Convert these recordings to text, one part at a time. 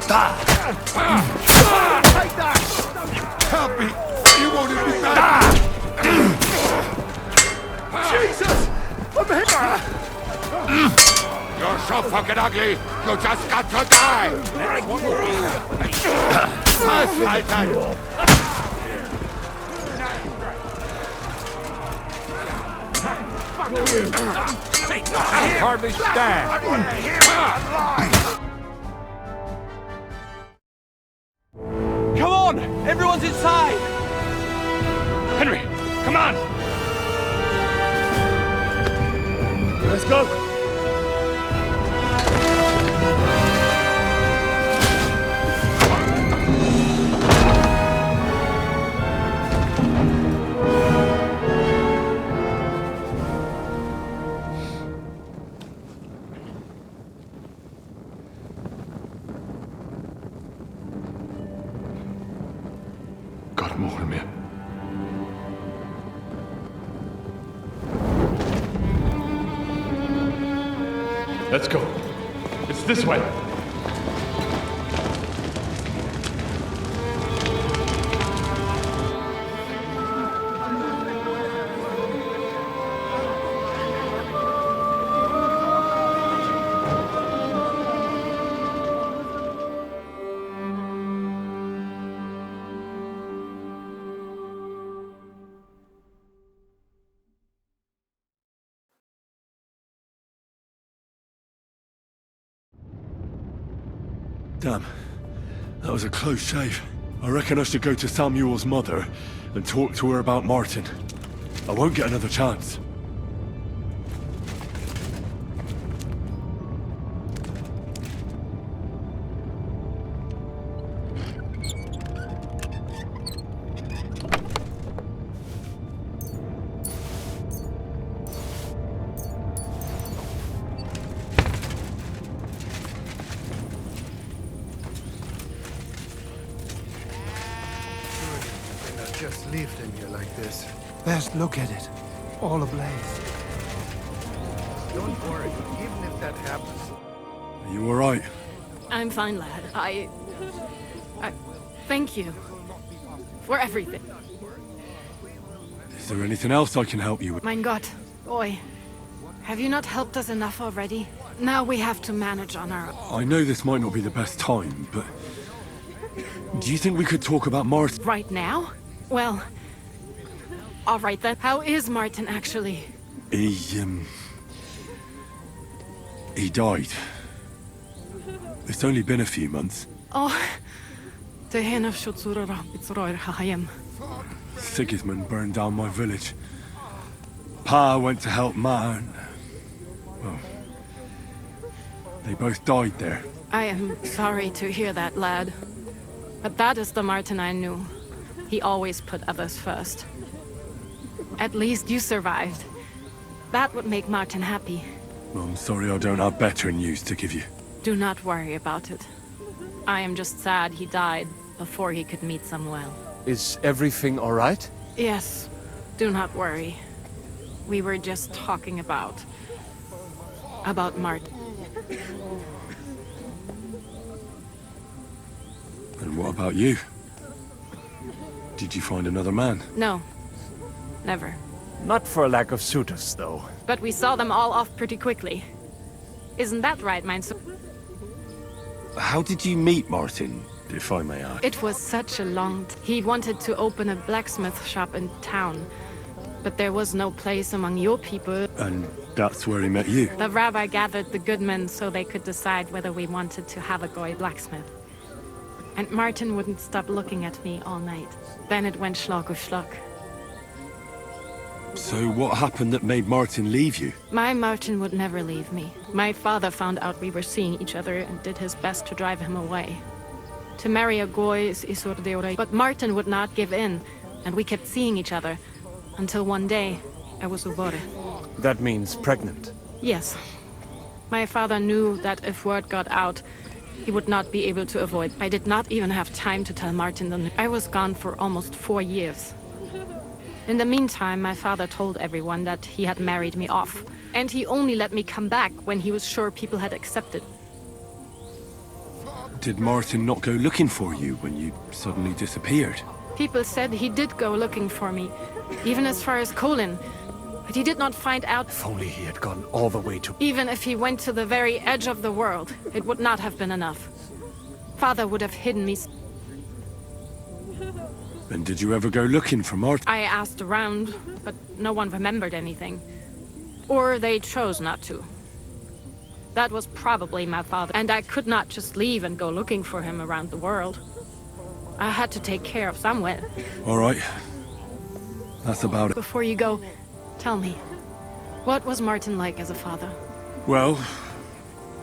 Take that! Help me! You wanted me back! Jesus! I'm hit! You're so fucking ugly! You just got to die! I can hardly stand. Come on! Everyone's inside! Henry, come on! Let's go! God mogen meer. Let's go. It's this way. Damn. That was a close shave. I reckon I should go to Samuel's mother and talk to her about Martin. I won't get another chance. Just lived in here like this. Best look at it. All ablaze. Don't worry, even if that happens. Are you alright? I'm fine, lad. I thank you for everything. Is there anything else I can help you with? Mein Gott, boy. Have you not helped us enough already? Now we have to manage on our own. I know this might not be the best time, but... do you think we could talk about Martin? Right now? Well... alright then. How is Martin, actually? He died. It's only been a few months. Oh... Sigismund burned down my village. Pa went to help Ma and... well... they both died there. I am sorry to hear that, lad. But that is the Martin I knew. He always put others first. At least you survived. That would make Martin happy. I'm sorry I don't have better news to give you. Do not worry about it. I am just sad he died before he could meet Samuel. Is everything all right? Yes, do not worry. We were just talking about Martin. And what about you? Did you find another man? No, never. Not for a lack of suitors, though. But we saw them all off pretty quickly. Isn't that right, mein Sohn? How did you meet Martin, if I may ask? It was such a long... He wanted to open a blacksmith shop in town. But there was no place among your people. And that's where he met you? The rabbi gathered the good men so they could decide whether we wanted to have a goy blacksmith. And Martin wouldn't stop looking at me all night. Then it went schlock auf schlock. So what happened that made Martin leave you? My Martin would never leave me. My father found out we were seeing each other and did his best to drive him away. To marry a goy is isur deorai. But Martin would not give in, and we kept seeing each other. Until one day, I was ubore. That means pregnant. Yes. My father knew that if word got out, he would not be able to avoid. I did not even have time to tell Martin the news. I was gone for almost 4 years. In the meantime, my father told everyone that he had married me off. And he only let me come back when he was sure people had accepted. Did Martin not go looking for you when you suddenly disappeared? People said he did go looking for me, even as far as Colin. But he did not find out. If only he had gone all the way to... Even if he went to the very edge of the world, it would not have been enough. Father would have hidden me. And did you ever go looking for Martin? I asked around, but no one remembered anything. Or they chose not to. That was probably my father, and I could not just leave and go looking for him around the world. I had to take care of someone. All right. That's about it. Before you go, tell me, what was Martin like as a father? Well,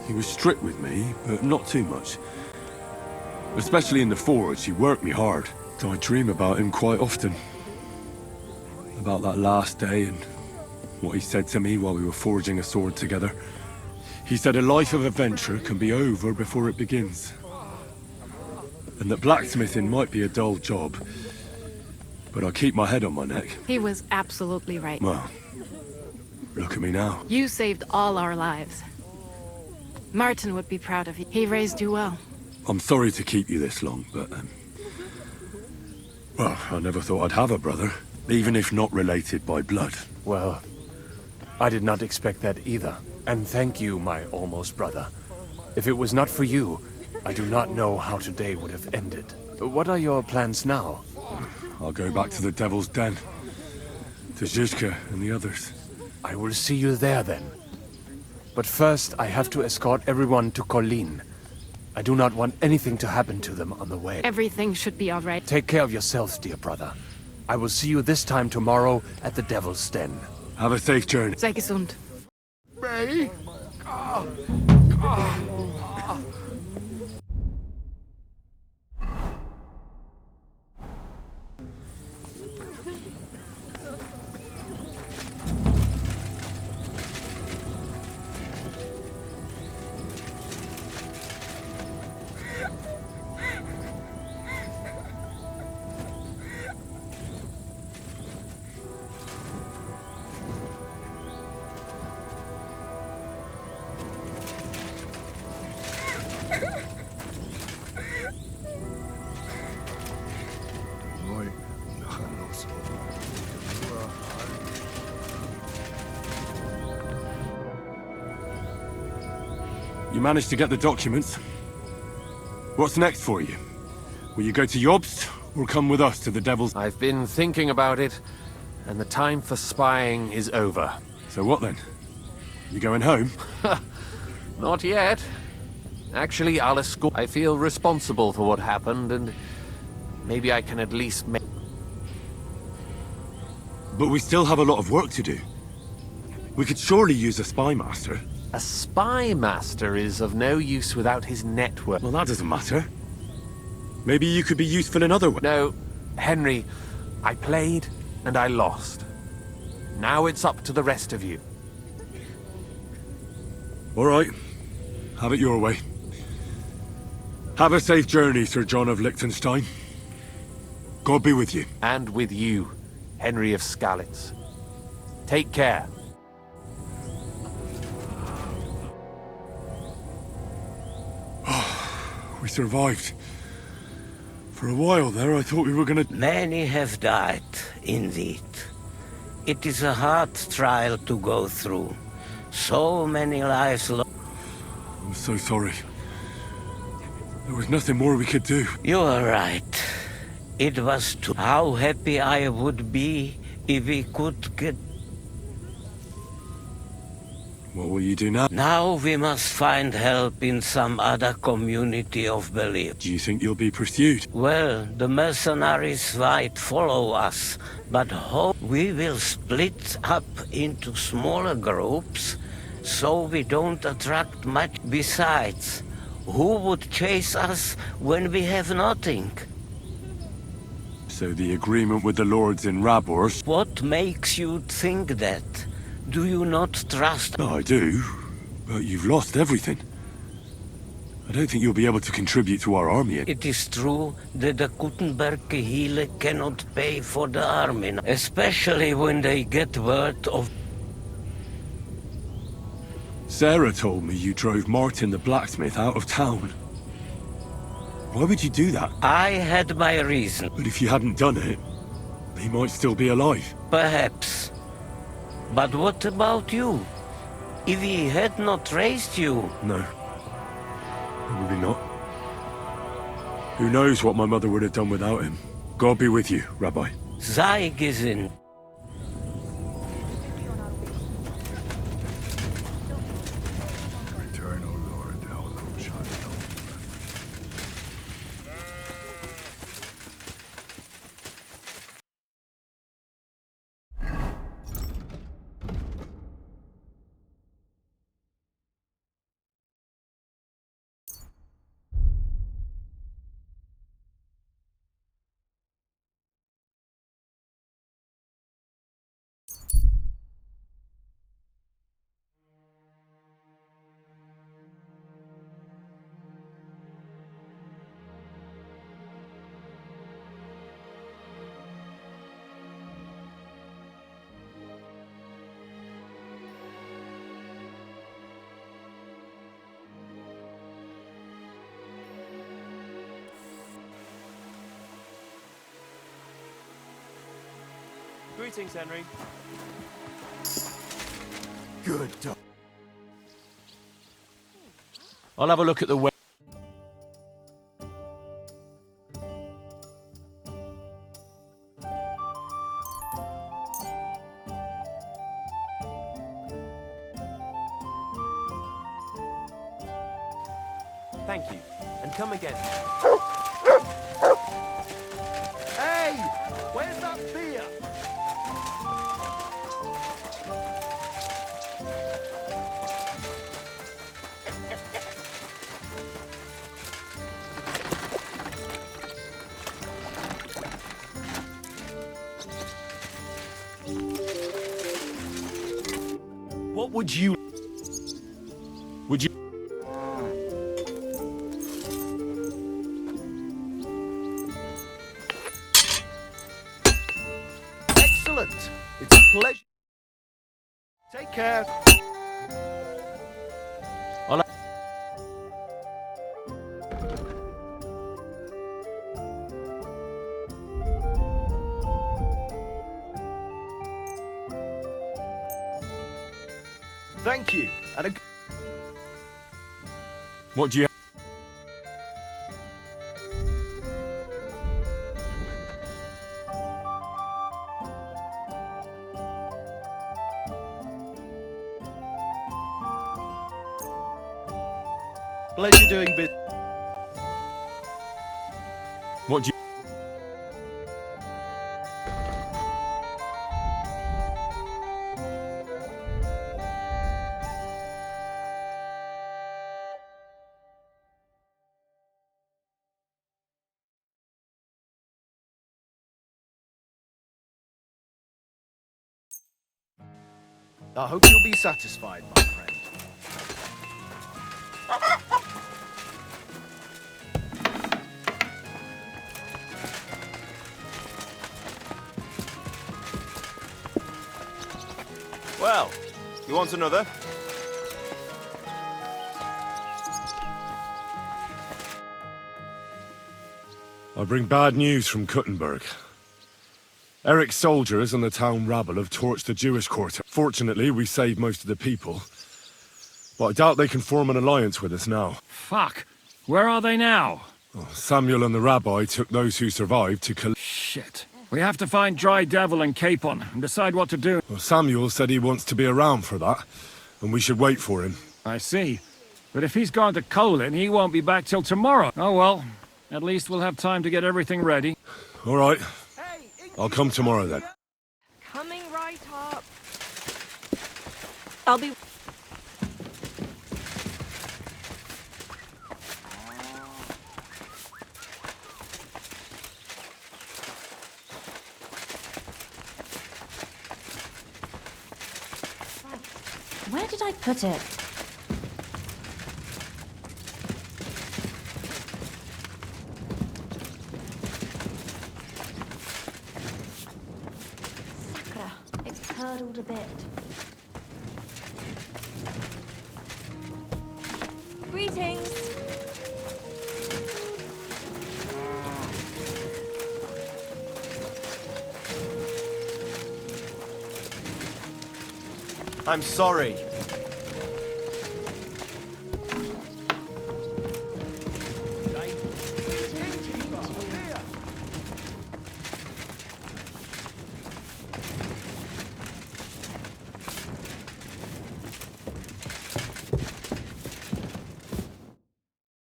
he was strict with me, but not too much. Especially in the forge, he worked me hard. So I dream about him quite often. About that last day and what he said to me while we were forging a sword together. He said a life of adventure can be over before it begins. And that blacksmithing might be a dull job, but I keep my head on my neck. He was absolutely right. Well, look at me now. You saved all our lives. Martin would be proud of you. He raised you well. I'm sorry to keep you this long, but... well, I never thought I'd have a brother, even if not related by blood. Well, I did not expect that either. And thank you, my almost brother. If it was not for you, I do not know how today would have ended. What are your plans now? I'll go back to the Devil's Den. To Zizka and the others. I will see you there then. But first, I have to escort everyone to Colleen. I do not want anything to happen to them on the way. Everything should be all right. Take care of yourself, dear brother. I will see you this time tomorrow at the Devil's Den. Have a safe journey. Sei gesund. Me? You managed to get the documents. What's next for you? Will you go to Jobst, or come with us to the Devil's... I've been thinking about it, and the time for spying is over. So what then? You going home? Not yet. Actually, I'll escort... I feel responsible for what happened, and maybe I can at least make... But we still have a lot of work to do. We could surely use a spy master. A spy master is of no use without his network. Well, that doesn't matter. Maybe you could be useful in other ways. No, Henry, I played and I lost. Now it's up to the rest of you. All right. Have it your way. Have a safe journey, Sir John of Liechtenstein. God be with you. And with you, Henry of Skalitz. Take care. We survived. For a while there, I thought we were gonna... Many have died, indeed. It is a hard trial to go through. So many lives lost. I'm so sorry. There was nothing more we could do. You are right. It was too... How happy I would be if we could get... What will you do now? Now we must find help in some other community of belief. Do you think you'll be pursued? Well, the mercenaries might follow us, but hope we will split up into smaller groups so we don't attract much. Besides, who would chase us when we have nothing? So the agreement with the lords in Rabors... What makes you think that? Do you not trust? No, I do. But you've lost everything. I don't think you'll be able to contribute to our army. It is true that the Kuttenberg Kehile cannot pay for the army, especially when they get word of... Sarah told me you drove Martin the blacksmith out of town. Why would you do that? I had my reason. But if you hadn't done it, he might still be alive. Perhaps. But what about you? If he had not raised you... No. Probably not. Who knows what my mother would have done without him? God be with you, Rabbi. Sei gesehen. Return, O Lord, thou alone shalt know. Greetings, Henry. Good dog. I'll have a look at the web. Thank you, and come again. Hey! Where's that beer? What would you... Would you... Excellent! It's a pleasure. Take care. I'll... Thank you. And a... What do you... pleasure doing business. What do you... I hope you'll be satisfied, my friend. Well, you want another? I bring bad news from Kuttenberg. Eric's soldiers and the town rabble have torched the Jewish quarter. Fortunately, we saved most of the people. But I doubt they can form an alliance with us now. Fuck. Where are they now? Samuel and the rabbi took those who survived to Shit. We have to find Dry Devil and Capon and decide what to do. Samuel said he wants to be around for that, and we should wait for him. I see. But if he's gone to Colin, he won't be back till tomorrow. Oh well. At least we'll have time to get everything ready. All right. I'll come tomorrow then. Coming right up. I'll be... Where did I put it? Sakra, it's curdled a bit. Greetings. I'm sorry.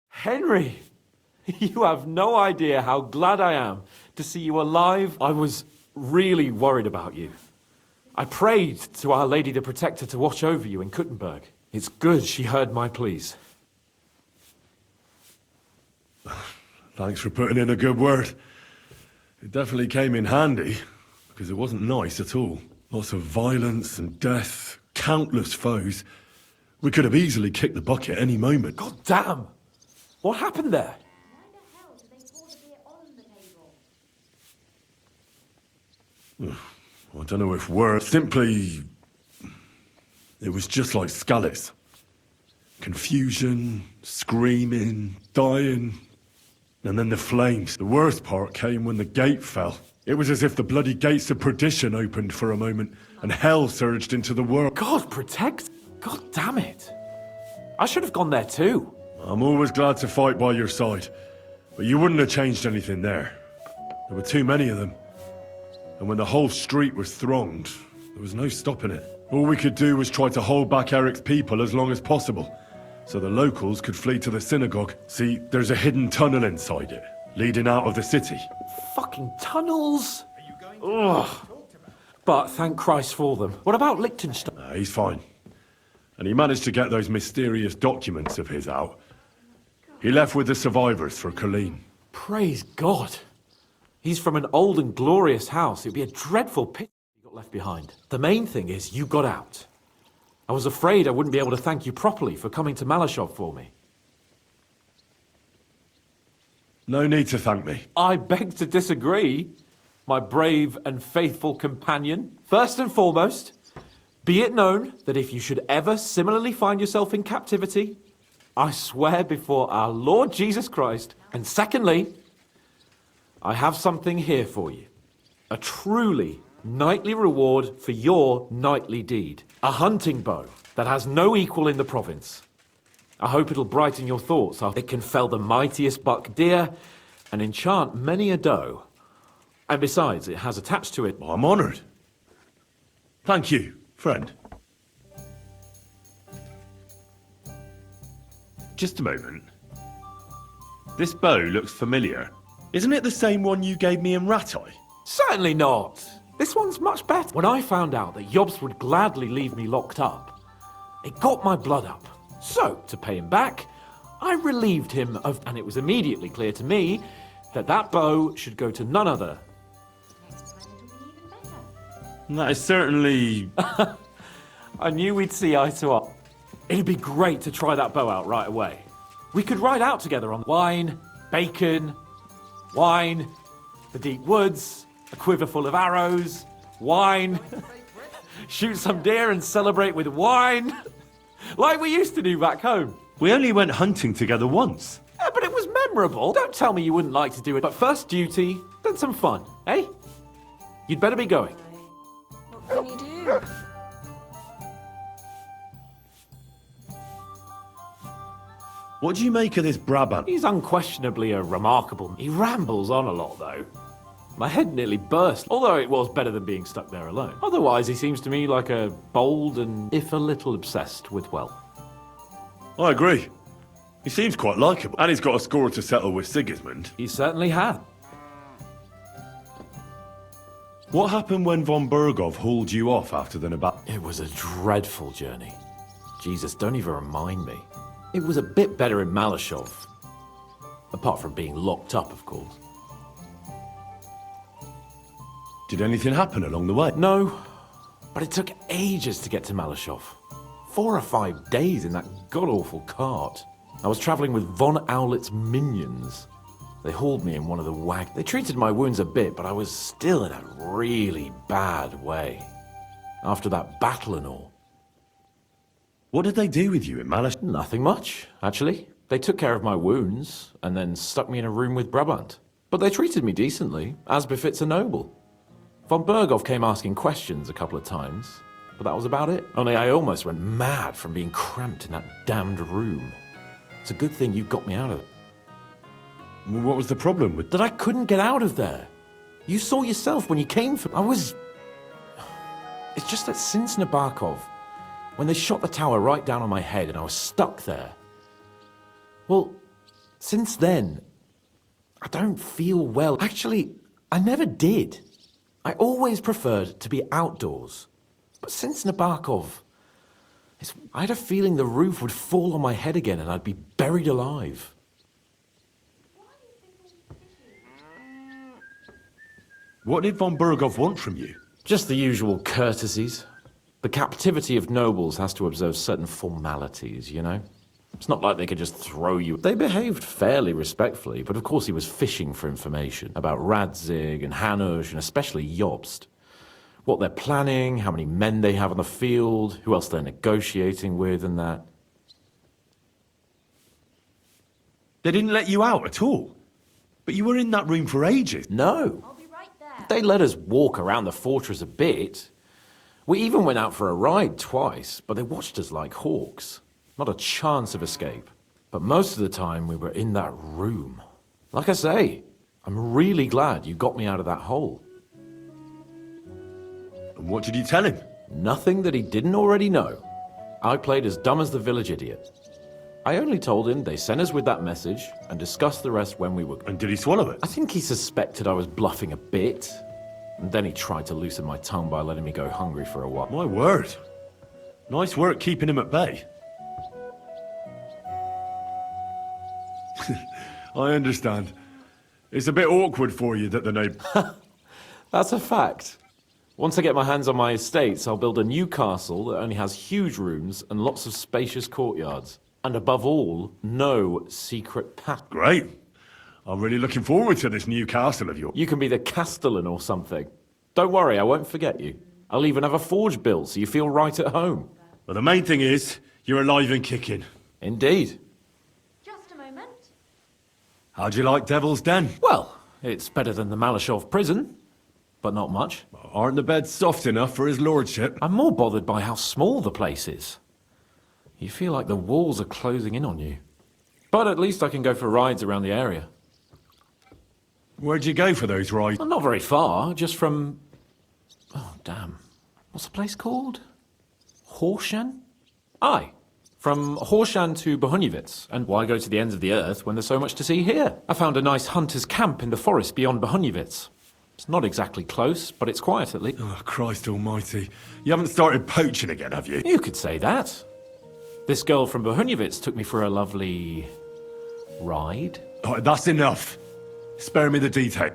Henry, you have no idea how glad I am to see you alive. I was really worried about you. I prayed to Our Lady the Protector to watch over you in Kuttenberg. It's good she heard my pleas. Thanks for putting in a good word. It definitely came in handy, because it wasn't nice at all. Lots of violence and death, countless foes. We could have easily kicked the bucket any moment. God damn! What happened there? I don't know if words. Simply, it was just like Scully's. Confusion, screaming, dying, and then the flames. The worst part came when the gate fell. It was as if the bloody gates of perdition opened for a moment, and hell surged into the world. God protect! God damn it! I should have gone there too. I'm always glad to fight by your side, but you wouldn't have changed anything there. There were too many of them. And when the whole street was thronged, there was no stopping it. All we could do was try to hold back Eric's people as long as possible, so the locals could flee to the synagogue. See, there's a hidden tunnel inside it, leading out of the city. Fucking tunnels! Ugh. But thank Christ for them. What about Liechtenstein? He's fine. And he managed to get those mysterious documents of his out. He left with the survivors for Colleen. Praise God. He's from an old and glorious house. It'd be a dreadful pity if he got left behind. The main thing is you got out. I was afraid I wouldn't be able to thank you properly for coming to Malashov for me. No need to thank me. I beg to disagree, my brave and faithful companion. First and foremost, be it known that if you should ever similarly find yourself in captivity, I swear before our Lord Jesus Christ. And secondly, I have something here for you. A truly knightly reward for your knightly deed. A hunting bow that has no equal in the province. I hope it'll brighten your thoughts. It can fell the mightiest buck deer and enchant many a doe. And besides, it has attached to it... I'm honoured. Thank you, friend. Just a moment. This bow looks familiar. Isn't it the same one you gave me in Rattay? Certainly not. This one's much better. When I found out that Jobs would gladly leave me locked up, it got my blood up. So, to pay him back, I relieved him of... And it was immediately clear to me that that bow should go to none other. That is certainly... I knew we'd see eye to eye. It'd be great to try that bow out right away. We could ride out together on wine, bacon, wine, the deep woods, a quiver full of arrows, wine, shoot some deer and celebrate with wine, like we used to do back home. We only went hunting together once. Yeah, but it was memorable. Don't tell me you wouldn't like to do it. But first duty, then some fun, eh? You'd better be going. What can you do? What do you make of this Brabant? He's unquestionably a remarkable... He rambles on a lot, though. My head nearly burst, although it was better than being stuck there alone. Otherwise, he seems to me like a bold and, if a little obsessed with wealth. I agree. He seems quite likeable. And he's got a score to settle with Sigismund. He certainly had. What happened when von Bergov hauled you off after the Nabat? It was a dreadful journey. Jesus, don't even remind me. It was a bit better in Malashov. Apart from being locked up, of course. Did anything happen along the way? No, but it took ages to get to Malashov. 4 or 5 days in that god-awful cart. I was travelling with von Owlet's minions. They hauled me in one of the wagons. They treated my wounds a bit, but I was still in a really bad way. After that battle and all. What did they do with you in Malash? Nothing much, actually. They took care of my wounds, and then stuck me in a room with Brabant. But they treated me decently, as befits a noble. Von Bergov came asking questions a couple of times. but that was about it. Only I almost went mad from being cramped in that damned room. It's a good thing you got me out of it. What was the problem with... That I couldn't get out of there. You saw yourself when you came for... It's just that since Nabokov, when they shot the tower right down on my head and I was stuck there... Well, since then, I don't feel well. Actually, I never did. I always preferred to be outdoors. But since Nabokov, I had a feeling the roof would fall on my head again and I'd be buried alive. What did von Burgov want from you? Just the usual courtesies. The captivity of nobles has to observe certain formalities, you know? It's not like they could just throw you. They behaved fairly respectfully, but of course he was fishing for information about Radzig and Hanush and especially Jobst. What they're planning, how many men they have on the field, who else they're negotiating with and that. They didn't let you out at all? But you were in that room for ages. No. I'll be right there. They let us walk around the fortress a bit. We even went out for a ride twice, but they watched us like hawks. Not a chance of escape. But most of the time we were in that room. Like I say, I'm really glad you got me out of that hole. And what did you tell him? Nothing that he didn't already know. I played as dumb as the village idiot. I only told him they sent us with that message and discussed the rest when we were... And did he swallow it? I think he suspected I was bluffing a bit. And then he tried to loosen my tongue by letting me go hungry for a while. My word. Nice work keeping him at bay. I understand. It's a bit awkward for you that the name... That's a fact. Once I get my hands on my estates, I'll build a new castle that only has huge rooms and lots of spacious courtyards. And above all, no secret path. Great. I'm really looking forward to this new castle of yours. You can be the castellan or something. Don't worry, I won't forget you. I'll even have a forge built so you feel right at home. But the main thing is, you're alive and kicking. Indeed. Just a moment. How'd you like Devil's Den? Well, it's better than the Malashov prison, but not much. Aren't the beds soft enough for his lordship? I'm more bothered by how small the place is. You feel like the walls are closing in on you. But at least I can go for rides around the area. Where'd you go for those rides? Well, not very far, just from... Oh, damn. What's the place called? Horshan? Aye. From Horshan to Bohunievitz. And why go to the ends of the earth when there's so much to see here? I found a nice hunter's camp in the forest beyond Bohunievitz. It's not exactly close, but it's quiet at least. Oh, Christ almighty. You haven't started poaching again, have you? You could say that. This girl from Bohunievitz took me for a lovely... ride. Oh, that's enough. Spare me the detail.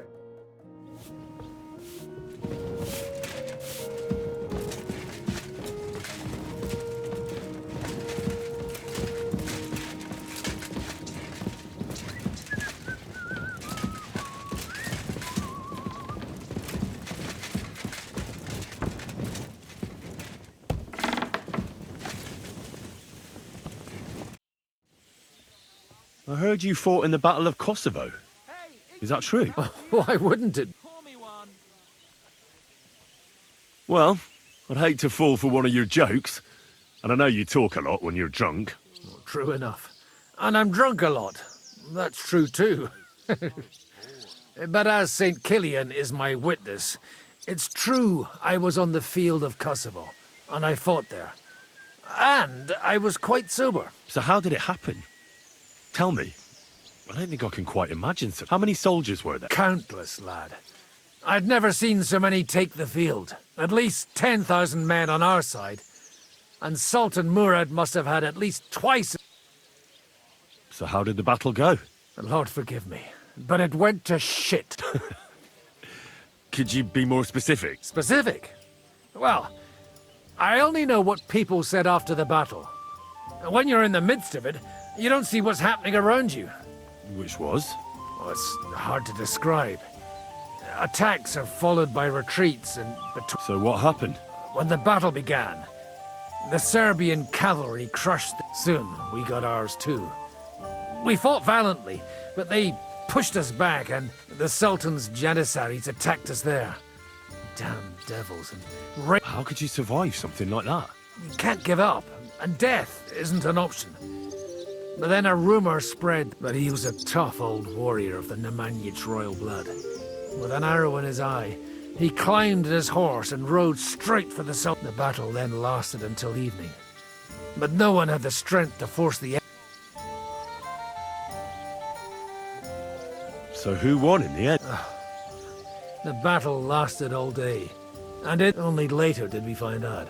I heard you fought in the Battle of Kosovo. Is that true? Why wouldn't it? Well, I'd hate to fall for one of your jokes. And I know you talk a lot when you're drunk. True enough. And I'm drunk a lot. That's true too. But as St. Killian is my witness, it's true I was on the field of Kosovo, and I fought there. And I was quite sober. So how did it happen? Tell me. I don't think I can quite imagine so. How many soldiers were there? Countless, lad. I'd never seen so many take the field. At least 10,000 men on our side. And Sultan Murad must have had at least twice... So how did the battle go? Lord forgive me, but it went to shit. Could you be more specific? Specific? Well, I only know what people said after the battle. When you're in the midst of it, you don't see what's happening around you. Which was? Well, it's hard to describe. Attacks are followed by retreats and... So what happened? When the battle began, the Serbian cavalry crushed... Soon, we got ours too. We fought valiantly, but they pushed us back and the Sultan's Janissaries attacked us there. damn devils and rape. How could you survive something like that? You can't give up, and death isn't an option. But then a rumor spread that he was a tough old warrior of the Nemanjic royal blood. With an arrow in his eye, he climbed his horse and rode straight for the south. The battle then lasted until evening. But no one had the strength to force the end. So who won in the end? The battle lasted all day, and only later did we find out.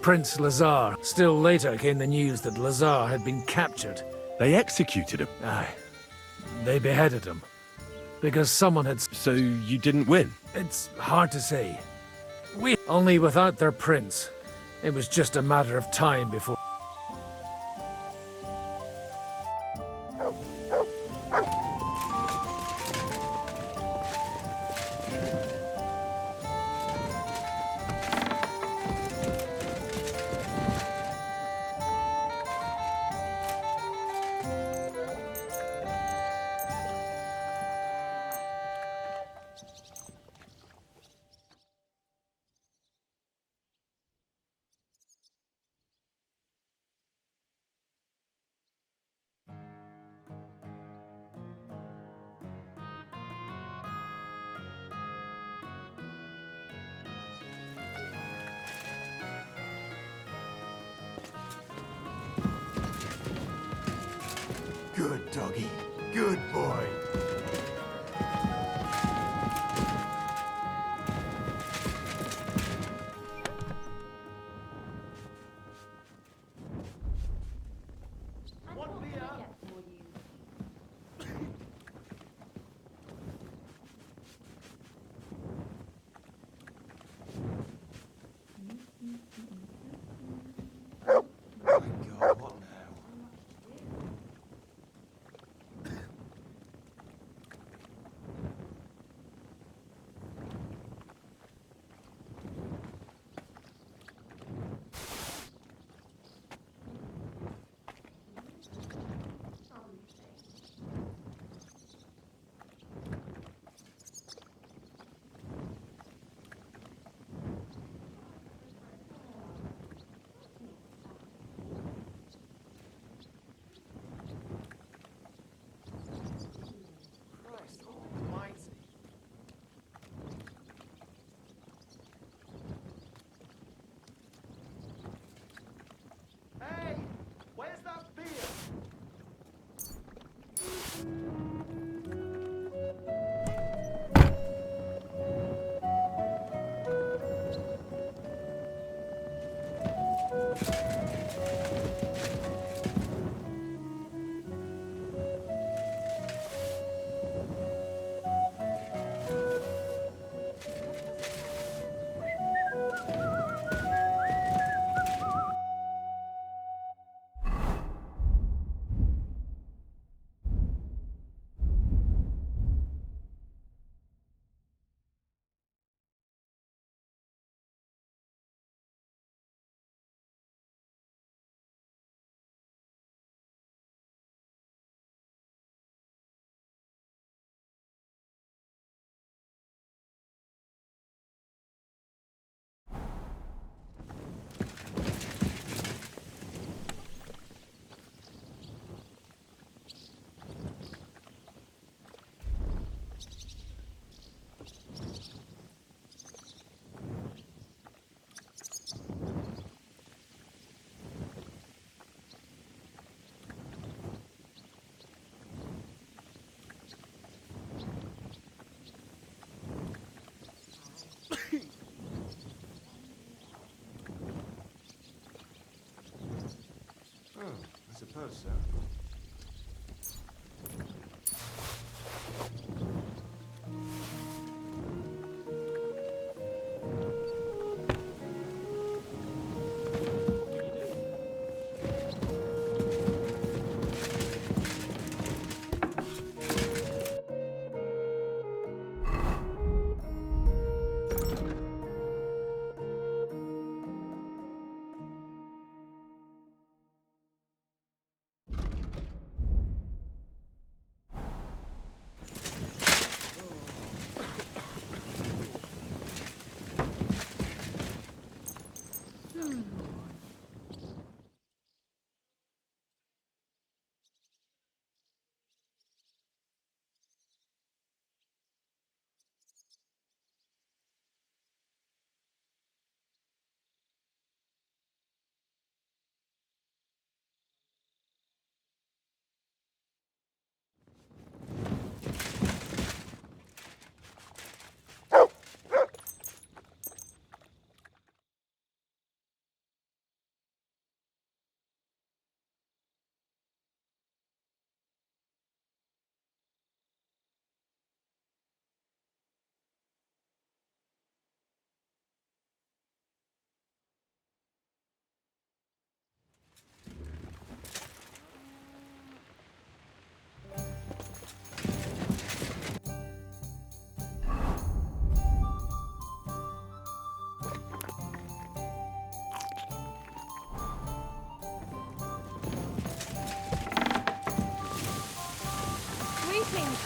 Prince Lazar. Still later came the news that Lazar had been captured. They executed him. Aye. They beheaded him. Because someone had... So you didn't win? It's hard to say. Only without their prince. It was just a matter of time before... Good doggy. Good boy. I suppose so.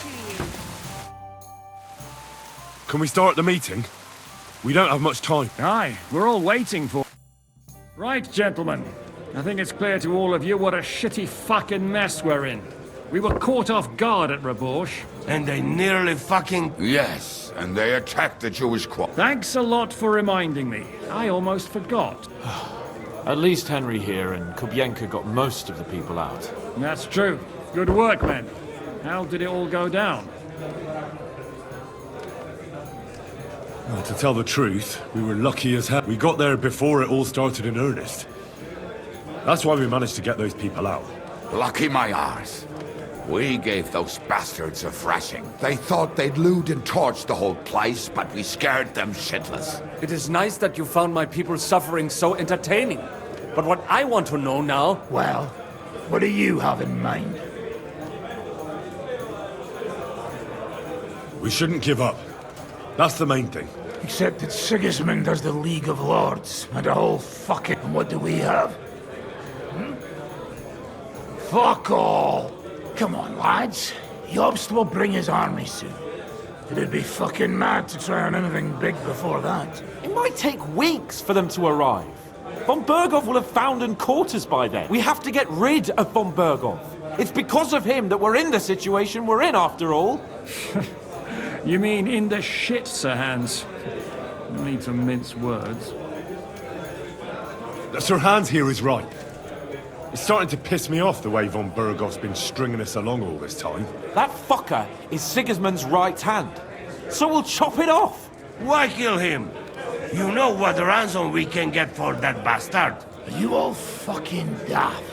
to you. Can we start the meeting? We don't have much time. Aye, we're all waiting for... Right, gentlemen. I think it's clear to all of you what a shitty fucking mess we're in. We were caught off guard at Rabosh. And they nearly fucking... Yes, and they attacked the Jewish quarter. Thanks a lot for reminding me. I almost forgot. At least Henry here and Kubyenka got most of the people out. That's true. Good work, men. How did it all go down? Well, to tell the truth, we were lucky as hell. We got there before it all started in earnest. That's why we managed to get those people out. Lucky my arse. We gave those bastards a thrashing. They thought they'd loot and torch the whole place, but we scared them shitless. It is nice that you found my people suffering so entertaining. But what I want to know now... Well, what do you have in mind? We shouldn't give up. That's the main thing. Except that Sigismund has the League of Lords, and a whole fucking... And what do we have? Fuck all! Come on, lads. Jobst will bring his army soon. It'd be fucking mad to try on anything big before that. It might take weeks for them to arrive. Von Bergov will have found and caught us by then. We have to get rid of Von Bergov. It's because of him that we're in the situation we're in, after all. You mean in the shit, Sir Hans? No need to mince words. Sir Hans here is right. It's starting to piss me off the way Von Bergov's been stringing us along all this time. That fucker is Sigismund's right hand. So we'll chop it off. Why kill him? You know what ransom we can get for that bastard. Are you all fucking daft?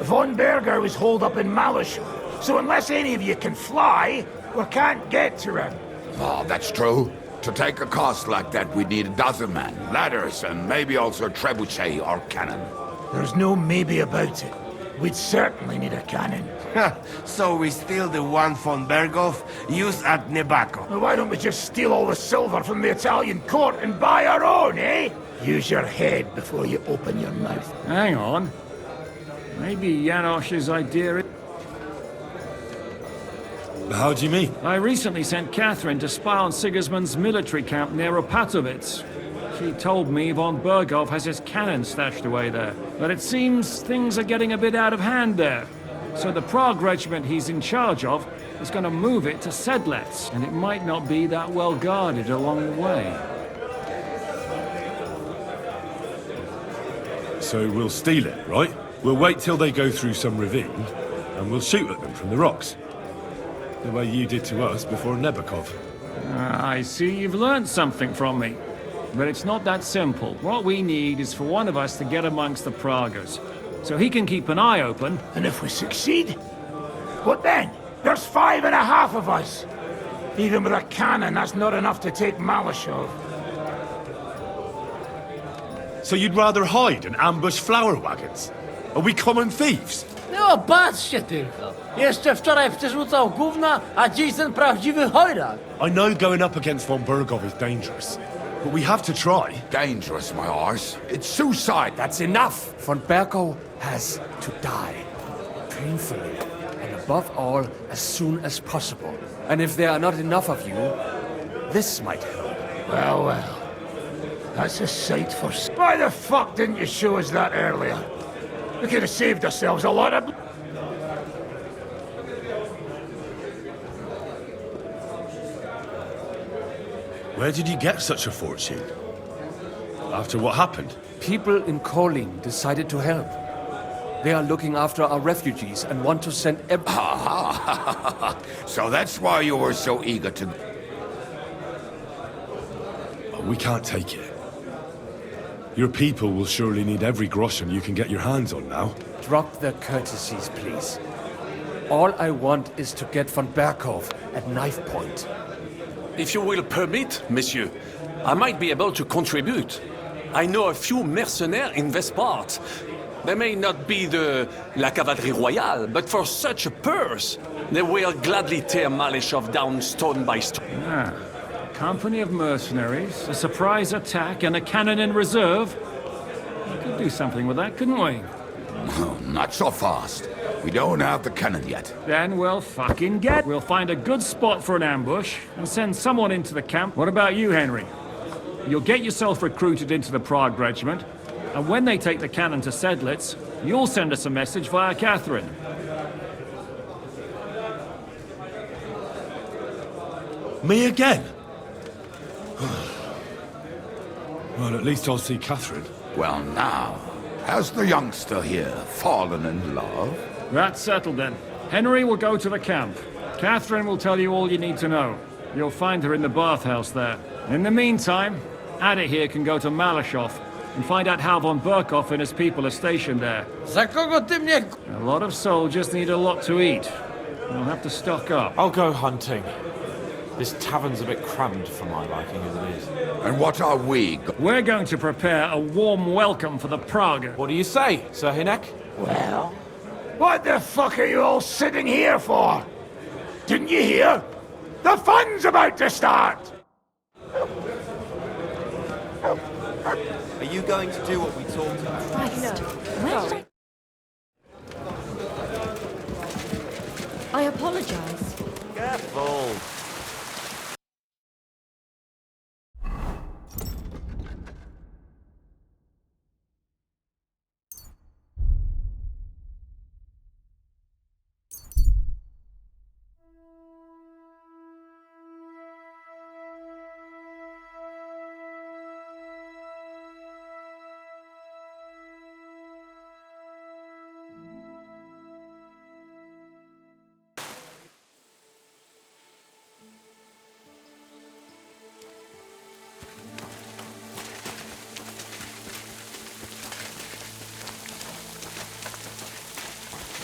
Von Berger was holed up in Malisham, so unless any of you can fly, we can't get to him. Oh, that's true. To take a cost like that, we'd need a dozen men, ladders, and maybe also a trebuchet or cannon. There's no maybe about it. We'd certainly need a cannon. So we steal the one von Bergov used at Nebaco. Well, why don't we just steal all the silver from the Italian court and buy our own, eh? Use your head before you open your mouth. Hang on. Maybe Janosch's idea... How do you mean? I recently sent Catherine to spy on Sigismund's military camp near Opatovitz. She told me Von Bergov has his cannon stashed away there. But it seems things are getting a bit out of hand there. So the Prague regiment he's in charge of is going to move it to Sedlec, and it might not be that well guarded along the way. So we'll steal it, right? We'll wait till they go through some ravine, and we'll shoot at them from the rocks. The way you did to us before Nebakov. I see you've learned something from me. But it's not that simple. What we need is for one of us to get amongst the Praguers, so he can keep an eye open. And if we succeed, what then? There's 5.5 of us. Even with a cannon, that's not enough to take Malashov. So you'd rather hide and ambush flower wagons? Are we common thieves? No, patrzcie tylko. Jeszcze wczoraj przerzucał gówna, a dziś ten prawdziwy chojrak. I know going up against Von Bergov is dangerous, but we have to try. Dangerous, my arse. It's suicide. That's enough. Von Bergov has to die. Painfully. And above all, as soon as possible. And if there are not enough of you, this might help. Well, well. That's a sight for... Why the fuck didn't you show us that earlier? We could have saved ourselves a lot of... Where did you get such a fortune? After what happened? People in Kolin decided to help. They are looking after our refugees and want to send So that's why you were so eager to... We can't take it. Your people will surely need every groschen you can get your hands on now. Drop the courtesies, please. All I want is to get von Bergov at knife point. If you will permit, monsieur, I might be able to contribute. I know a few mercenaires in this part. They may not be la cavalerie royale, but for such a purse, they will gladly tear Malishov down stone by stone. Ah, a company of mercenaries, a surprise attack, and a cannon in reserve. We could do something with that, couldn't we? No, not so fast. We don't have the cannon yet. Then we'll fucking get. We'll find a good spot for an ambush and send someone into the camp. What about you, Henry? You'll get yourself recruited into the Prague Regiment, and when they take the cannon to Sedlitz, you'll send us a message via Catherine. Me again? Well, at least I'll see Catherine. Well, now, has the youngster here fallen in love? That's settled then. Henry will go to the camp. Catherine will tell you all you need to know. You'll find her in the bathhouse there. In the meantime, Ada here can go to Malashov and find out how von Burkhoff and his people are stationed there. A lot of soldiers need a lot to eat. We'll have to stock up. I'll go hunting. This tavern's a bit crammed for my liking as it is. And what are we? We're going to prepare a warm welcome for the Prague. What do you say, Sir Hinek? Well, what the fuck are you all sitting here for? Didn't you hear? The fun's about to start! Are you going to do what we talked about? I apologize. Careful.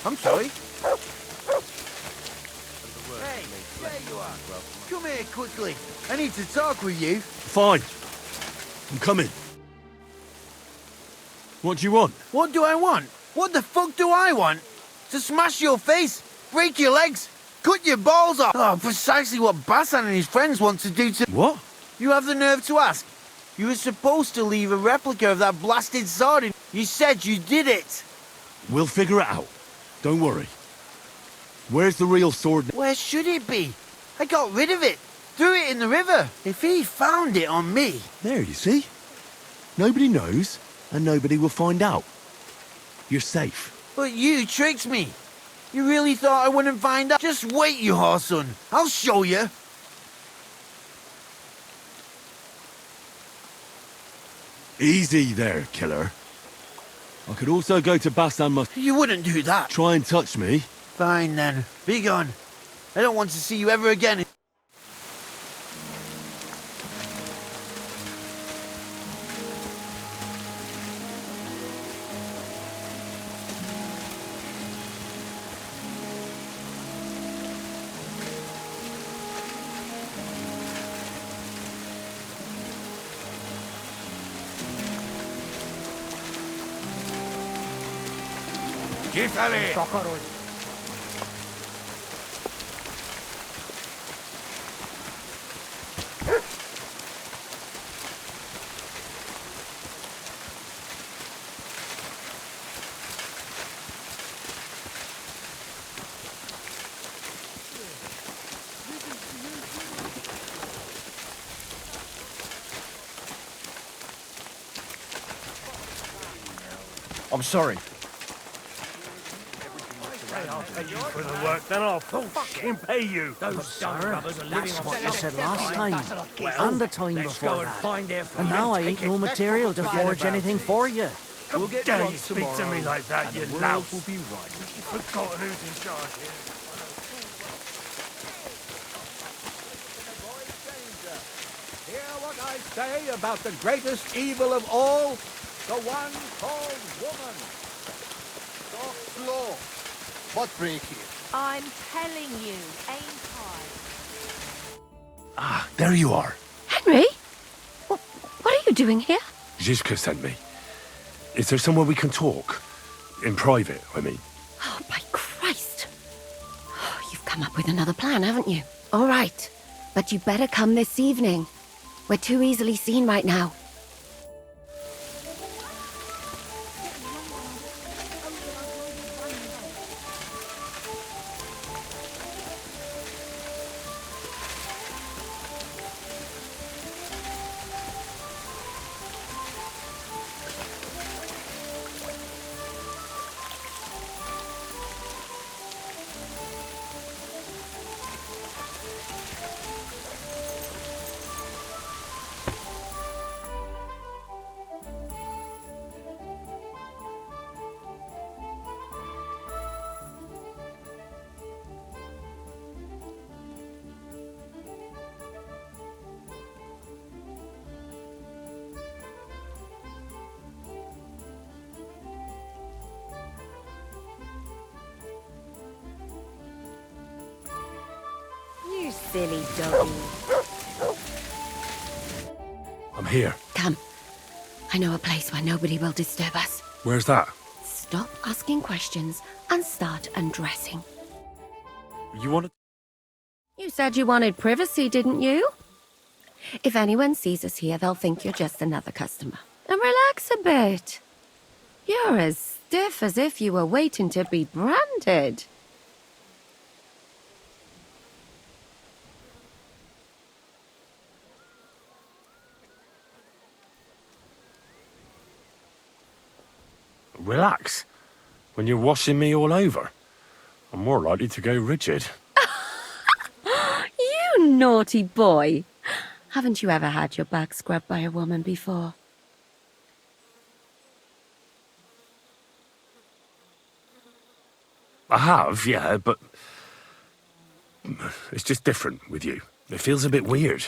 I'm sorry. Hey, there you are. Come here quickly. I need to talk with you. Fine. I'm coming. What do you want? What do I want? What the fuck do I want? To smash your face, break your legs, cut your balls off. Oh, precisely what Basan and his friends want to do to... What? You have the nerve to ask? You were supposed to leave a replica of that blasted sword in... You said you did it. We'll figure it out. Don't worry. Where's the real sword? Where should it be? I got rid of it. Threw it in the river. If he found it on me... There, you see? Nobody knows, and nobody will find out. You're safe. But you tricked me. You really thought I wouldn't find out? Just wait, you whoreson. I'll show you. Easy there, killer. I could also go to Basan. You wouldn't do that. Try and touch me. Fine then. Be gone. I don't want to see you ever again. Quítale! I'm sorry. For the work, then I'll fucking pay you. Those dumb brothers are living That's off what the you said last time. And the time let's before go and that. find their And now I ain't no material to forge anything for you. How dare you speak to me like that, you louse? Will be right. Forgotten who's in charge here. Hear what I say about the greatest evil of all? The one called woman. Soft law. What break here? I'm telling you, ain't I? Ah, there you are. Henry? What are you doing here? Zizka sent me. Is there somewhere we can talk? In private, I mean. Oh, by Christ. You've come up with another plan, haven't you? All right. But you better come this evening. We're too easily seen right now. silly doggy. I'm here. Come. I know a place where nobody will disturb us. Where's that? Stop asking questions and start undressing. You want to... You said you wanted privacy, didn't you? If anyone sees us here, they'll think you're just another customer. And relax a bit. You're as stiff as if you were waiting to be branded. Relax. When you're washing me all over, I'm more likely to go rigid. You naughty boy. Haven't you ever had your back scrubbed by a woman before? I have, yeah, but... it's just different with you. It feels a bit weird.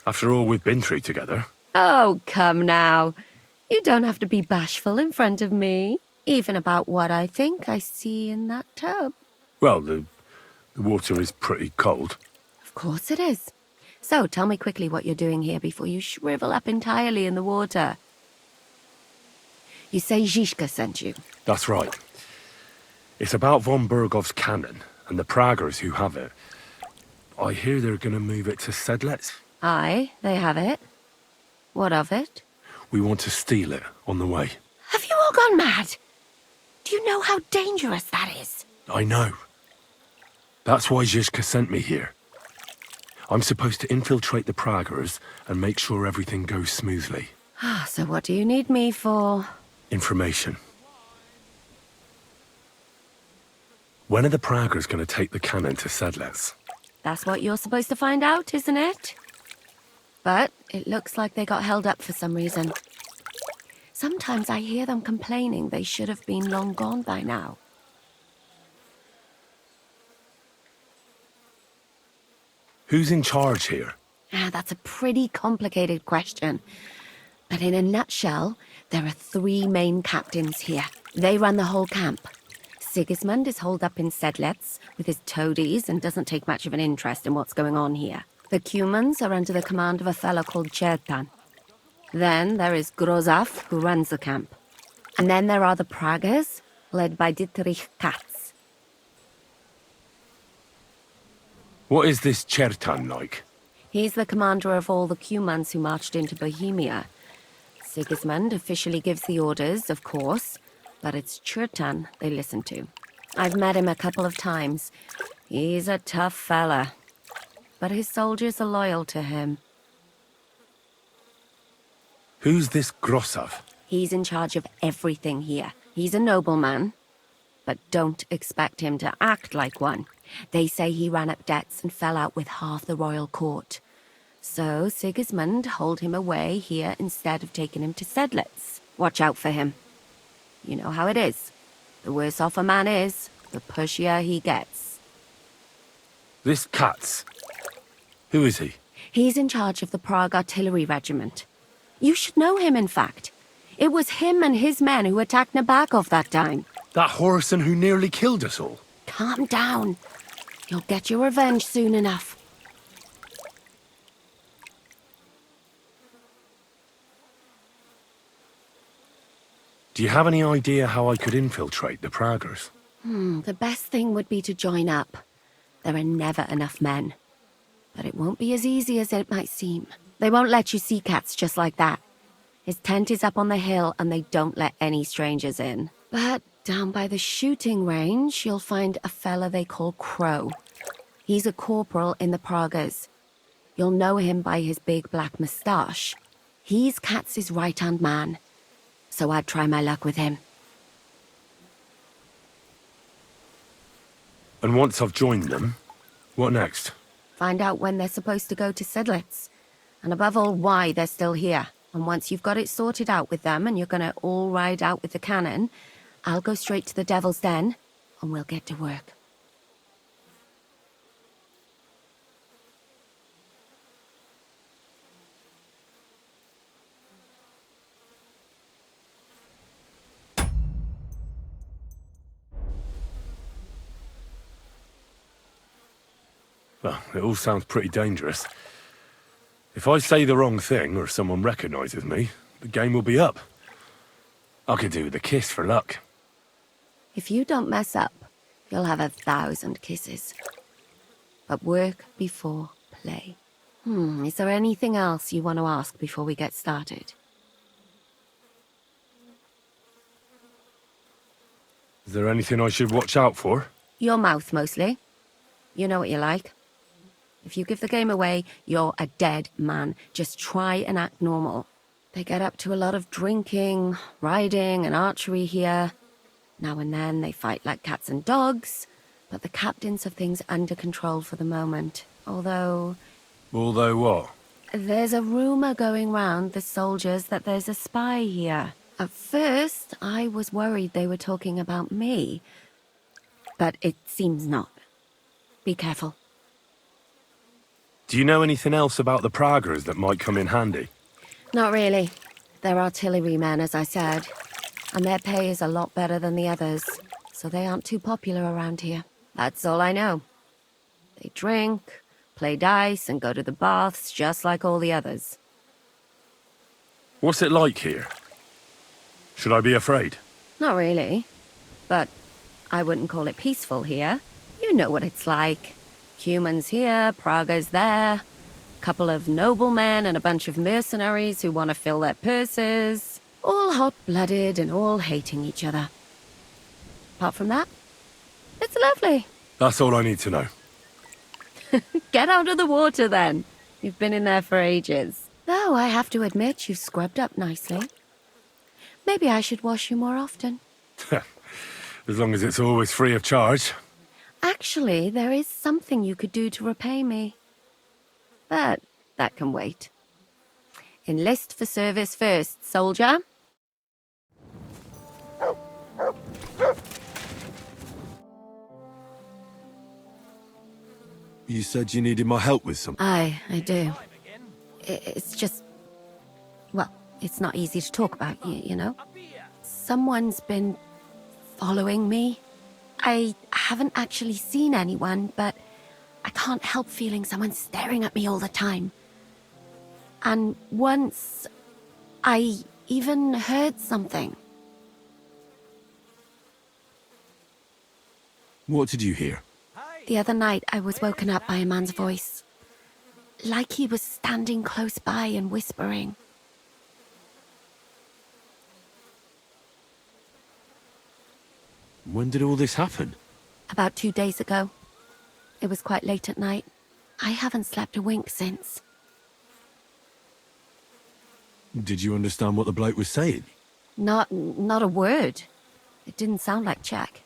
After all we've been through together. Oh, come now. You don't have to be bashful in front of me, even about what I think I see in that tub. Well, the water is pretty cold. Of course it is. So tell me quickly what you're doing here before you shrivel up entirely in the water. You say Zizka sent you? That's right. It's about von Bergov's cannon and the Praggers who have it. I hear they're going to move it to Sedlets. Aye, they have it. What of it? We want to steal it on the way. Have you all gone mad? Do you know how dangerous that is? I know. That's why Zizka sent me here. I'm supposed to infiltrate the Praggers and make sure everything goes smoothly. So what do you need me for? Information. When are the Praggers going to take the cannon to Sedlets? That's what you're supposed to find out, isn't it? But it looks like they got held up for some reason. Sometimes I hear them complaining they should have been long gone by now. Who's in charge here? That's a pretty complicated question. But in a nutshell, there are 3 main captains here. They run the whole camp. Sigismund is holed up in Sedlets with his toadies and doesn't take much of an interest in what's going on here. The Cumans are under the command of a fellow called Chertan. Then there is Grozaf, who runs the camp. And then there are the Praggers, led by Dietrich Katz. What is this Chertan like? He's the commander of all the Cumans who marched into Bohemia. Sigismund officially gives the orders, of course, but it's Chertan they listen to. I've met him a couple of times. He's a tough fella. But his soldiers are loyal to him. Who's this Grosov? He's in charge of everything here. He's a nobleman, but don't expect him to act like one. They say he ran up debts and fell out with half the royal court. So Sigismund holed him away here instead of taking him to Sedlets. Watch out for him. You know how it is. The worse off a man is, the pushier he gets. This Katz. Who is he? He's in charge of the Prague Artillery Regiment. You should know him, in fact. It was him and his men who attacked Nabokov that time. That Horison who nearly killed us all. Calm down. You'll get your revenge soon enough. Do you have any idea how I could infiltrate the Praggers? The best thing would be to join up. There are never enough men. But it won't be as easy as it might seem. They won't let you see Katz just like that. His tent is up on the hill and they don't let any strangers in. But down by the shooting range, you'll find a fella they call Crow. He's a corporal in the Praggers. You'll know him by his big black moustache. He's Katz's right-hand man. So I'd try my luck with him. And once I've joined them, what next? Find out when they're supposed to go to Sedlets. And above all, why they're still here. And once you've got it sorted out with them and you're gonna all ride out with the cannon, I'll go straight to the Devil's Den and we'll get to work. Well, it all sounds pretty dangerous. If I say the wrong thing or someone recognizes me, the game will be up. I could do with a kiss for luck. If you don't mess up, you'll have 1,000 kisses. But work before play. Is there anything else you want to ask before we get started? Is there anything I should watch out for? Your mouth, mostly. You know what you like. If you give the game away, you're a dead man. Just try and act normal. They get up to a lot of drinking, riding, and archery here. Now and then they fight like cats and dogs, but the captains have things under control for the moment. Although what? there's a rumor going round the soldiers that there's a spy here. At first, I was worried they were talking about me, but it seems not. Be careful. Do you know anything else about the Praggers that might come in handy? Not really. They're artillerymen, as I said, and their pay is a lot better than the others, so they aren't too popular around here. That's all I know. They drink, play dice, and go to the baths just like all the others. What's it like here? Should I be afraid? Not really, but I wouldn't call it peaceful here. You know what it's like. Humans here, Pragas there, couple of noblemen and a bunch of mercenaries who want to fill their purses. All hot-blooded and all hating each other. Apart from that, it's lovely. That's all I need to know. Get out of the water then. You've been in there for ages. Though I have to admit you've scrubbed up nicely. Maybe I should wash you more often. As long as it's always free of charge. Actually, there is something you could do to repay me. But that can wait. Enlist for service first, soldier. You said you needed my help with something. I do. It's just... Well, it's not easy to talk about, you know? Someone's been following me. I haven't actually seen anyone, but I can't help feeling someone staring at me all the time. And once, I even heard something. What did you hear? The other night, I was woken up by a man's voice. Like he was standing close by and whispering. When did all this happen? About 2 days ago. It was quite late at night. I haven't slept a wink since. Did you understand what the bloke was saying? Not a word. It didn't sound like Czech.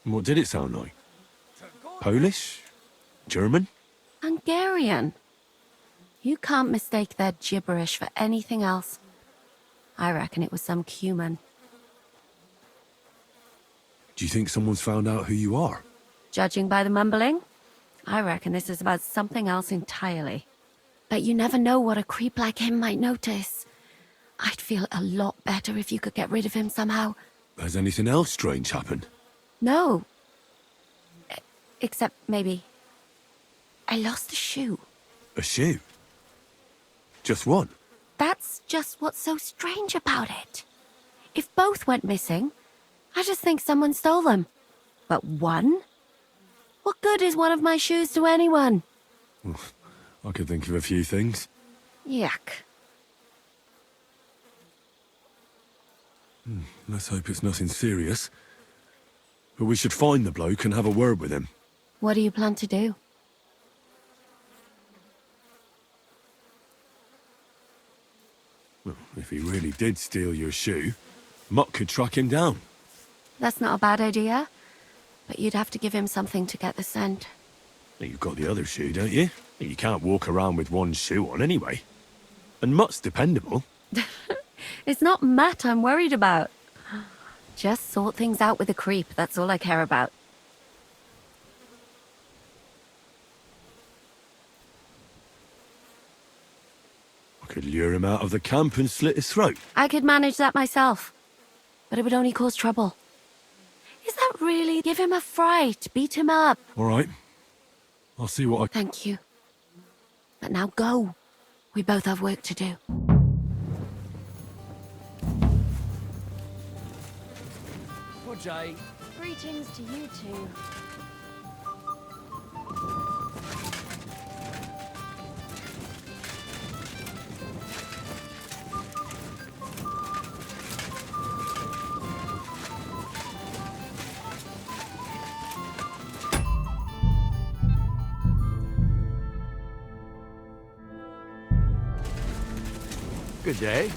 What did it sound like? Polish? German? Hungarian. You can't mistake their gibberish for anything else. I reckon it was some Cuman. Do you think someone's found out who you are? Judging by the mumbling, I reckon this is about something else entirely. But you never know what a creep like him might notice. I'd feel a lot better if you could get rid of him somehow. Has anything else strange happened? No. Except maybe... I lost a shoe. A shoe? Just one? That's just what's so strange about it. If both went missing, I just think someone stole them. But one? What good is one of my shoes to anyone? I could think of a few things. Yuck. Let's hope it's nothing serious. But we should find the bloke and have a word with him. What do you plan to do? Well, if he really did steal your shoe, Mutt could track him down. That's not a bad idea. But you'd have to give him something to get the scent. You've got the other shoe, don't you? You can't walk around with one shoe on anyway. And Mutt's dependable. It's not Matt I'm worried about. Just sort things out with a creep, that's all I care about. I could lure him out of the camp and slit his throat. I could manage that myself. But it would only cause trouble. Is that really? Give him a fright, beat him up. All right. I'll see what I... Thank you. But now go. We both have work to do. Good day. Greetings to you two. Good day.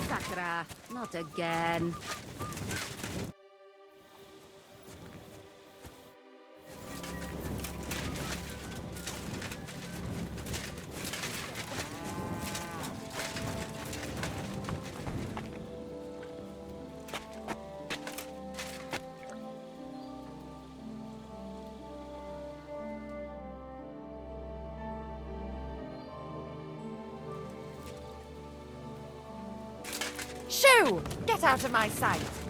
Sakura, not again. Shoo! Get out of my sight!